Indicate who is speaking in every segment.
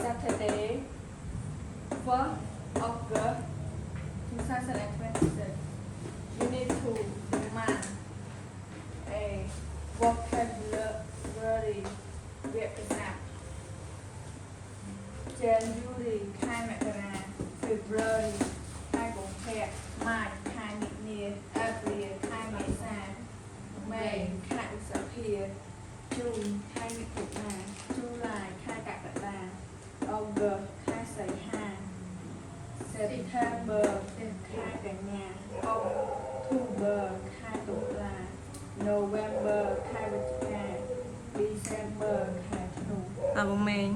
Speaker 1: Saturday 1st August 2026 Unit 2 Demand A Vocabulary វគ្គសាស្ត្រ January ខែមករា February ខែកុម្ភៈ March ខែមិនិនា April ខែមេសា May ខែឧសភា June ខែមិថុនា July ខែកក្កដា August ខែសីហា September ខែកញ្ញា October ខែតុលា November ខែវិច្ឆិកា December ខែធ្នូ
Speaker 2: អាបងមេង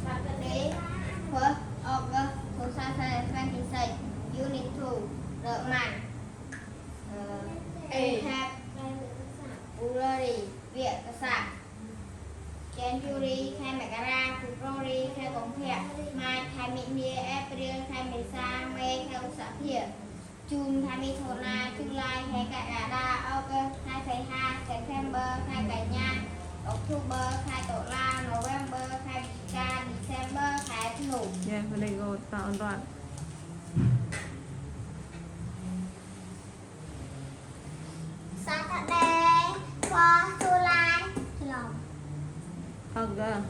Speaker 3: Saturday, 1st August 2026, Unit 2, The Man.
Speaker 1: A
Speaker 3: Vocabulary វគ្គសាស្ត្រ January ខែមករា February ខែកុម្ភៈ March ខែមិនិនា April ខែមេសា May ខែឧសភា June ខែមិថុនា July ខែកក្កដា August ខែសីហា September ខែកញ្ញា October ខែតុលា November ខែវិច្ឆិកា December ខែធ្នូ
Speaker 2: Yeah, very good. តើអនរត់
Speaker 3: Saturday 4 July ច្រឡំ
Speaker 2: August